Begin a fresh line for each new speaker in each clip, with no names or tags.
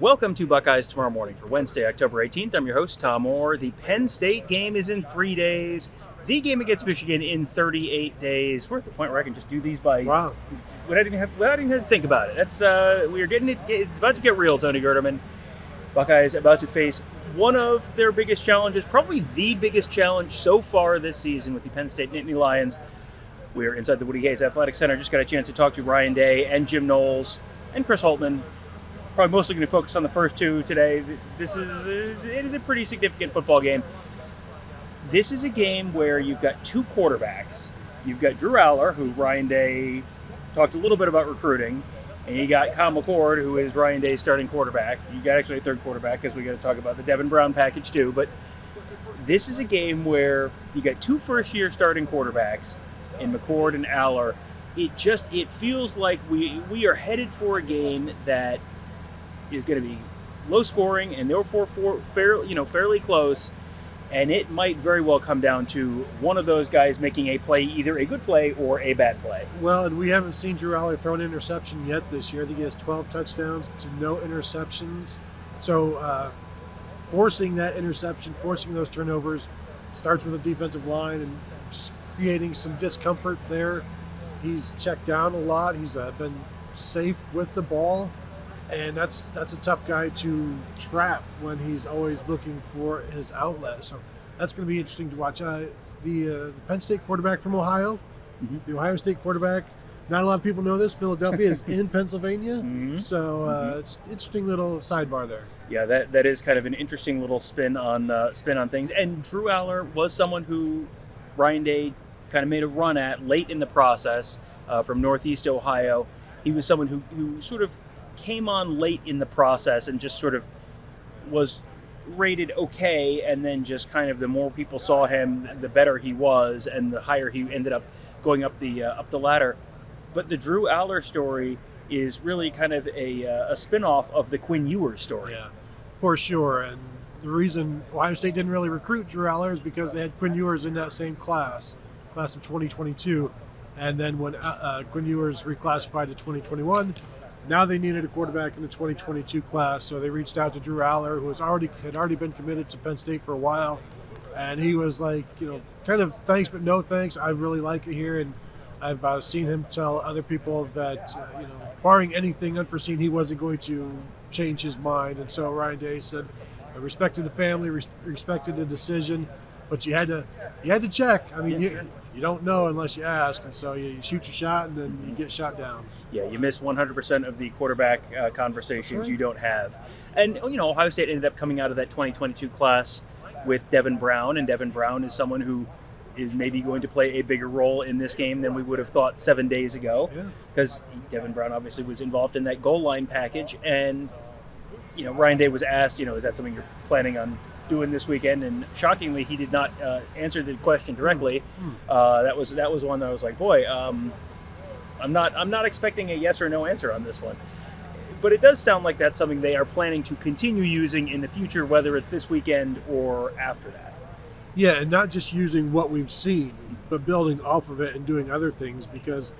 Welcome to Buckeyes Tomorrow Morning for Wednesday, October 18th. I'm your host, Tom Orr. The Penn State game is in 3 days. The game against Michigan in 38 days. We're at the point where I can just do these by without even having to think about it. That's we are getting it. It's about to get real, Tony Gerdeman. Buckeyes about to face one of their biggest challenges, probably the biggest challenge so far this season, with the Penn State Nittany Lions. We're inside the Woody Hayes Athletic Center. Just got a chance to talk to Ryan Day and Jim Knowles and Chris Holtman. Probably mostly going to focus on the first two today. It is a pretty significant football game. This is a game where you've got two quarterbacks. You've got Drew Allar, who Ryan Day talked a little bit about recruiting, and you got Kyle McCord, who is Ryan Day's starting quarterback. You got actually a third quarterback, because we got to talk about the Devin Brown package too. But this is a game where you got two first-year starting quarterbacks in McCord and Allar. It feels like we are headed for a game that is going to be low scoring and therefore fairly close, and it might very well come down to one of those guys making a play, either a good play or a bad play.
Well, and we haven't seen Drew Allar throw an interception yet this year. I think he has 12 touchdowns to no interceptions. So forcing that interception, forcing those turnovers, starts with a defensive line and just creating some discomfort there. He's checked down a lot. He's been safe with the ball. And that's a tough guy to trap when he's always looking for his outlet. So that's going to be interesting to watch. The Penn State quarterback from Ohio, the Ohio State quarterback, not a lot of people know this. Philadelphia is in Pennsylvania. So it's an interesting little sidebar there.
Yeah, that is kind of an interesting little spin on things. And Drew Allar was someone who Ryan Day kind of made a run at late in the process from Northeast Ohio. He was someone who sort of came on late in the process and just sort of was rated okay, and then just kind of the more people saw him, the better he was, and the higher he ended up going up the ladder. But the Drew Allar story is really kind of a spin-off of the Quinn Ewers story.
Yeah, for sure. And the reason Ohio State didn't really recruit Drew Allar is because they had Quinn Ewers in that same class of 2022. And then when Quinn Ewers reclassified to 2021, now they needed a quarterback in the 2022 class, so they reached out to Drew Allar, who had already been committed to Penn State for a while, and he was like, kind of thanks but no thanks. I really like it here, and I've seen him tell other people that barring anything unforeseen, he wasn't going to change his mind. And so Ryan Day said, I respected the family, respected the decision, but you had to check. I mean, you don't know unless you ask, and so you shoot your shot and then you get shot down.
Yeah, you miss 100% of the quarterback conversations you don't have. And, Ohio State ended up coming out of that 2022 class with Devin Brown, and Devin Brown is someone who is maybe going to play a bigger role in this game than we would have thought 7 days ago, because Devin Brown obviously was involved in that goal line package. And, Ryan Day was asked, is that something you're planning on doing this weekend? And shockingly, he did not answer the question directly. That was one that I was like, boy, I'm not expecting a yes or no answer on this one. But it does sound like that's something they are planning to continue using in the future, whether it's this weekend or after that.
Yeah, and not just using what we've seen, but building off of it and doing other things, because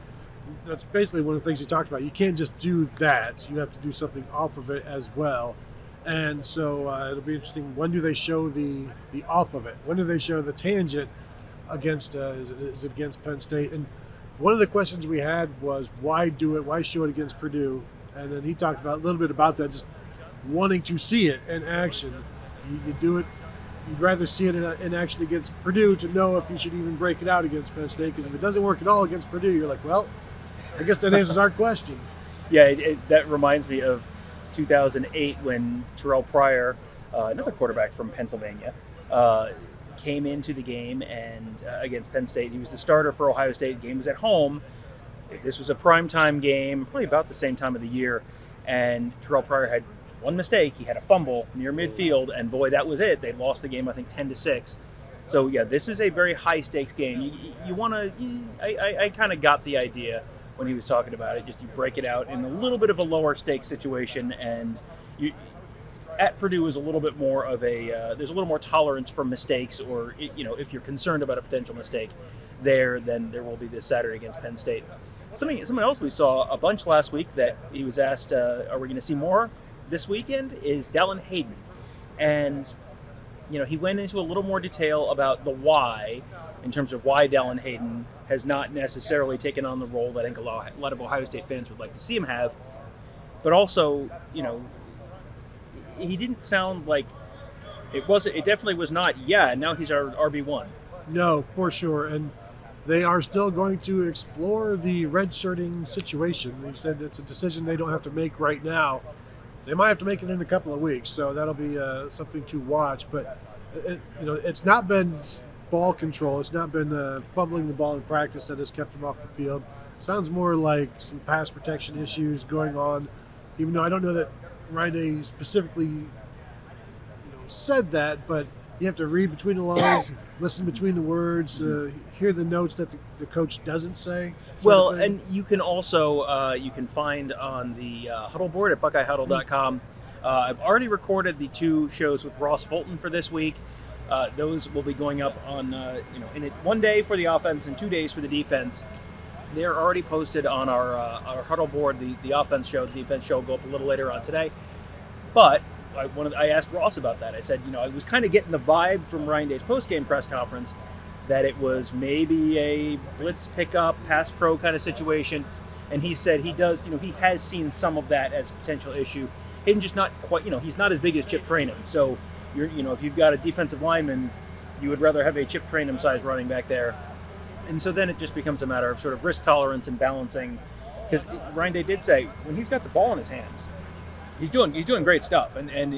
that's basically one of the things he talked about. You can't just do that. You have to do something off of it as well. And so it'll be interesting. When do they show the off of it? When do they show the tangent against is it against Penn State? And one of the questions we had was, why do it? Why show it against Purdue? And then he talked about a little bit about that, just wanting to see it in action. You do it. You'd rather see it in action against Purdue to know if you should even break it out against Penn State. Because if it doesn't work at all against Purdue, you're like, well, I guess that answers our question.
Yeah, that reminds me of 2008 when Terrell Pryor, another quarterback from Pennsylvania, came into the game and against Penn State. He was the starter for Ohio State. The game was at home. This was a primetime game, probably about the same time of the year. And Terrell Pryor had one mistake. He had a fumble near midfield, and boy, that was it. They lost the game, I think, 10-6. So yeah, this is a very high stakes game. You want to. I kind of got the idea when he was talking about it. Just you break it out in a little bit of a lower stakes situation, and you. At Purdue is a little bit more of a there's a little more tolerance for mistakes, or if you're concerned about a potential mistake there, then there will be this Saturday against Penn State. Something else we saw a bunch last week that he was asked, are we going to see more this weekend is Dallan Hayden. And, he went into a little more detail about the why, in terms of why Dallan Hayden has not necessarily taken on the role that I think a lot of Ohio State fans would like to see him have. But also, he didn't sound like it definitely was not, now he's our RB1.
No, for sure. And they are still going to explore the redshirting situation. They said it's a decision they don't have to make right now. They might have to make it in a couple of weeks, so that'll be something to watch. But it's not been ball control. It's not been fumbling the ball in practice that has kept him off the field. Sounds more like some pass protection issues going on, even though I don't know that Ryan Day specifically said that, but you have to read between the lines, listen between the words, hear the notes that the coach doesn't say.
Well, and you can also you can find on the huddle board at BuckeyeHuddle.com. I've already recorded the 2 shows with Ross Fulton for this week. Those will be going up on in it 1 day for the offense and 2 days for the defense. They're already posted on our huddle board. The offense show, the defense show will go up a little later on today. But I asked Ross about that. I said, I was kind of getting the vibe from Ryan Day's post-game press conference that it was maybe a blitz pickup, pass pro kind of situation. And he said he does, he has seen some of that as a potential issue. Hayden just not quite, he's not as big as Chip Trainum. So, if you've got a defensive lineman, you would rather have a Chip Trainum size running back there. And so then it just becomes a matter of sort of risk tolerance and balancing. Because Ryan Day did say when he's got the ball in his hands, he's doing great stuff, and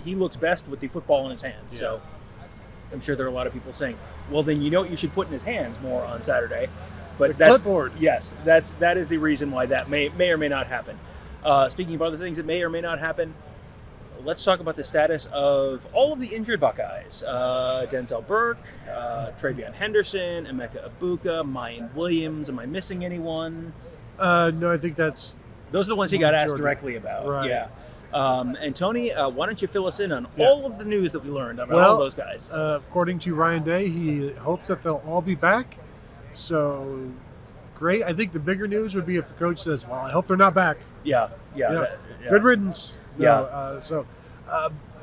he looks best with the football in his hands. Yeah. So I'm sure there are a lot of people saying, well, then what you should put in his hands more on Saturday. But
the clipboard.
Yes, that is the reason why that may or may not happen. Speaking of other things that may or may not happen, let's talk about the status of all of the injured Buckeyes. Denzel Burke, Travion Henderson, Emeka Egbuka, Mayan Williams. Am I missing anyone?
No, I think those
are the ones he got asked directly about.
Right.
Yeah. And Tony, why don't you fill us in on all of the news that we learned about all those guys?
According to Ryan Day, he hopes that they'll all be back. So great. I think the bigger news would be if the coach says, well, I hope they're not back.
Yeah.
Good riddance.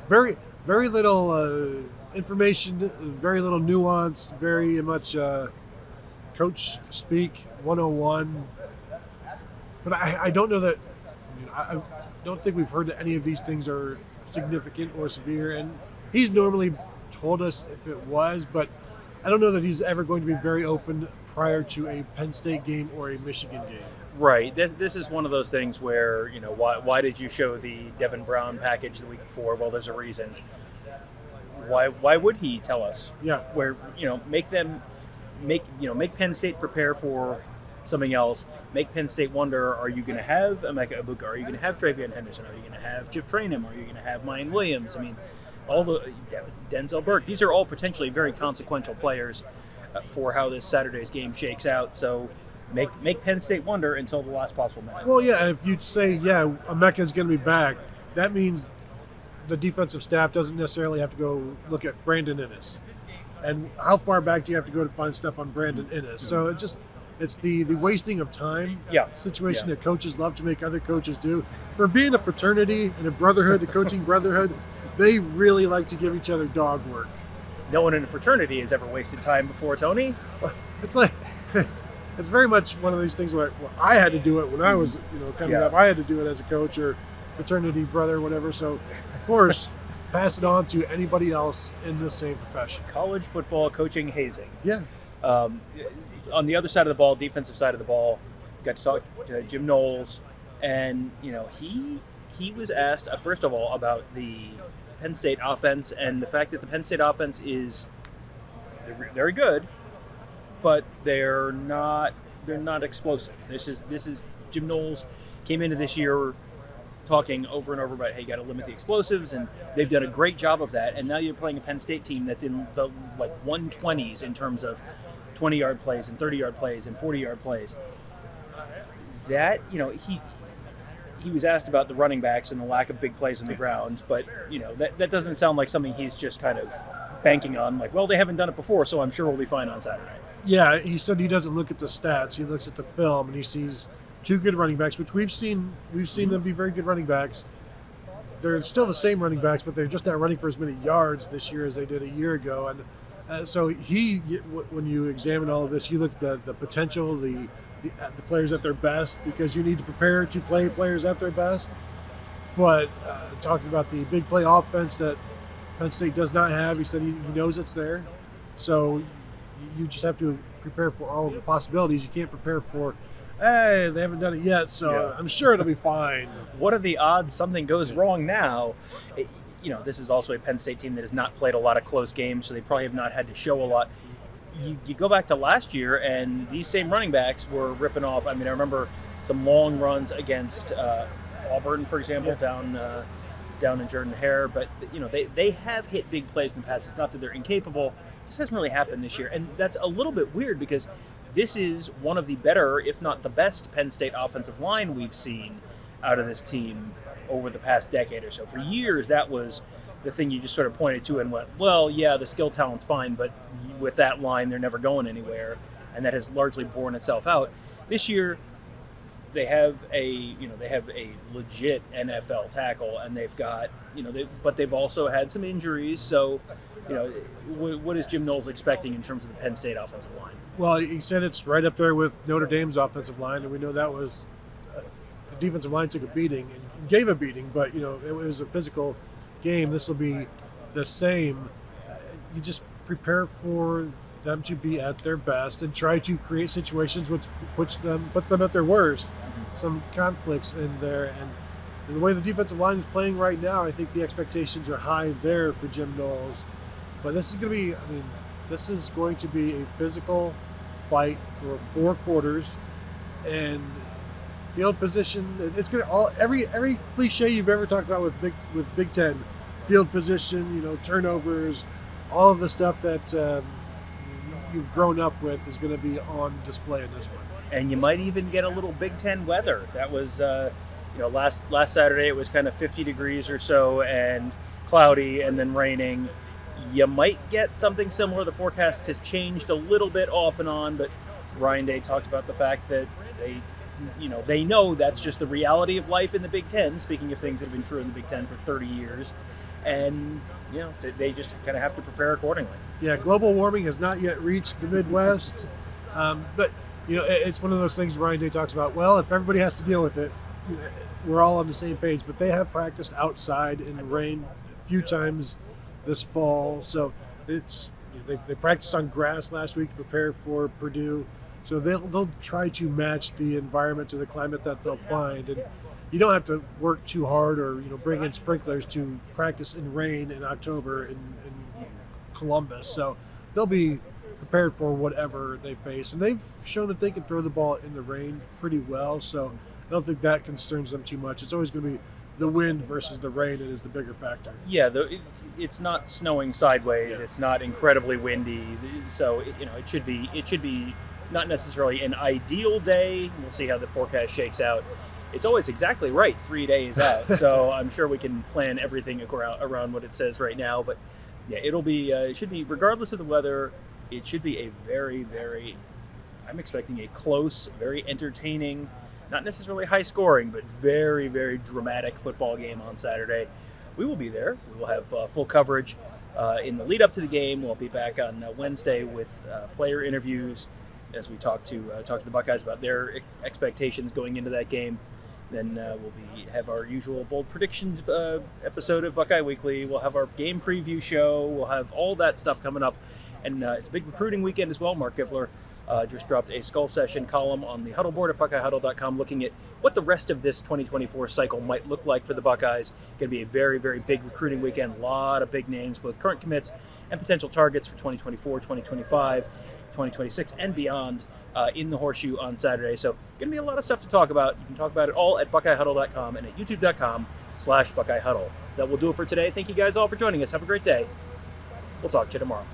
Very, very little information, very little nuance, very much coach speak 101. But I don't know that, I don't think we've heard that any of these things are significant or severe. And he's normally told us if it was, but I don't know that he's ever going to be very open prior to a Penn State game or a Michigan game.
Right. This is one of those things where, why did you show the Devin Brown package the week before? Well, there's a reason. Why would he tell us?
Yeah.
Where, make Penn State prepare for something else. Make Penn State wonder, are you going to have Emeka Egbuka? Are you going to have Travion Henderson? Are you going to have Chip Trainum? Are you going to have Mayan Williams? I mean, all the Denzel Burke. These are all potentially very consequential players for how this Saturday's game shakes out. So make Penn State wonder until the last possible minute.
Well, yeah, if you say, Emeka's going to be back, that means the defensive staff doesn't necessarily have to go look at Brandon Innes. And how far back do you have to go to find stuff on Brandon Innes? So it's the wasting of time situation that coaches love to make other coaches do. For being a fraternity and a brotherhood, a coaching brotherhood, they really like to give each other dog work.
No one in a fraternity has ever wasted time before, Tony.
It's like it's very much one of these things where I had to do it when I was coming up. I had to do it as a coach or fraternity brother, whatever. So of course, pass it on to anybody else in the same profession.
College football coaching hazing.
Yeah.
On the other side of the ball, defensive side of the ball, got to talk to Jim Knowles, and he was asked first of all about the Penn State offense and the fact that the Penn State offense is very good, but they're not explosive. This is Jim Knowles came into this year talking over and over about, hey, you got to limit the explosives, and they've done a great job of that. And now you're playing a Penn State team that's in the 120s in terms of 20-yard plays and 30-yard plays and 40-yard plays. That, he was asked about the running backs and the lack of big plays on the ground, but, that doesn't sound like something he's just kind of banking on. Like, well, they haven't done it before, so I'm sure we'll be fine on Saturday.
Yeah, he said he doesn't look at the stats. He looks at the film, and he sees two good running backs, which we've seen them be very good running backs. they're still the same running backs, but they're just not running for as many yards this year as they did a year ago. And so when you examine all of this, you look at the potential, the players at their best, because you need to prepare to play players at their best. But talking about the big play offense that Penn State does not have, he said he knows it's there. So you just have to prepare for all of the possibilities. You can't prepare for, hey, they haven't done it yet, so I'm sure it'll be fine.
What are the odds something goes wrong now? This is also a Penn State team that has not played a lot of close games, so they probably have not had to show a lot. You go back to last year, and these same running backs were ripping off. I mean, I remember some long runs against Auburn, for example, down in Jordan-Hare. But they have hit big plays in the past. It's not that they're incapable. It just hasn't really happened this year, and that's a little bit weird because this is one of the better, if not the best, Penn State offensive line we've seen out of this team over the past decade or so. For years, that was the thing you just sort of pointed to and went, well, yeah, the skill talent's fine, but with that line, they're never going anywhere, and that has largely borne itself out. This year, they have a legit NFL tackle, and they've got but they've also had some injuries. So, what is Jim Knowles expecting in terms of the Penn State offensive line?
Well, he said it's right up there with Notre Dame's offensive line, and we know that was the defensive line took a beating and gave a beating, but it was a physical game. This will be the same. You just prepare for them to be at their best and try to create situations which puts them at their worst. Some conflicts in there, and the way the defensive line is playing right now, I think the expectations are high there for Jim Knowles. But this is going to be a physical fight for 4 quarters, and field position. It's going to every cliche you've ever talked about with Big Ten, field position, turnovers, all of the stuff that you've grown up with is going to be on display in this one.
And you might even get a little Big Ten weather. That was, last Saturday it was kind of 50 degrees or so and cloudy and then raining. You might get something similar. The forecast has changed a little bit off and on, but Ryan Day talked about the fact that they know that's just the reality of life in the Big Ten, speaking of things that have been true in the Big Ten for 30 years. And, they just kind of have to prepare accordingly.
Yeah, global warming has not yet reached the Midwest, but it's one of those things Ryan Day talks about. Well, if everybody has to deal with it, we're all on the same page. But they have practiced outside in the rain a few times this fall. So they practiced on grass last week to prepare for Purdue. So they'll try to match the environment to the climate that they'll find. And you don't have to work too hard or bring in sprinklers to practice in rain in October in Columbus. So they'll be prepared for whatever they face, and they've shown that they can throw the ball in the rain pretty well, so I don't think that concerns them too much. It's always going to be the wind versus the rain that is the bigger factor.
Yeah, it's not snowing sideways. Yeah. It's not incredibly windy, so it should be not necessarily an ideal day. We'll see how the forecast shakes out. It's always exactly right 3 days out, so I'm sure we can plan everything around what it says right now. But yeah, it should be, regardless of the weather, it should be a very, very, I'm expecting a close, very entertaining, not necessarily high scoring, but very, very dramatic football game on Saturday. We will be there. We will have full coverage in the lead up to the game. We'll be back on Wednesday with player interviews as we talk to the Buckeyes about their expectations going into that game. Then we'll have our usual bold predictions episode of Buckeye Weekly. We'll have our game preview show. We'll have all that stuff coming up. And it's a big recruiting weekend as well. Mark Givler just dropped a Skull Session column on the Huddle board at BuckeyeHuddle.com looking at what the rest of this 2024 cycle might look like for the Buckeyes. Going to be a very, very big recruiting weekend. A lot of big names, both current commits and potential targets for 2024, 2025, 2026, and beyond in the Horseshoe on Saturday. So going to be a lot of stuff to talk about. You can talk about it all at BuckeyeHuddle.com and at YouTube.com/BuckeyeHuddle. That will do it for today. Thank you guys all for joining us. Have a great day. We'll talk to you tomorrow.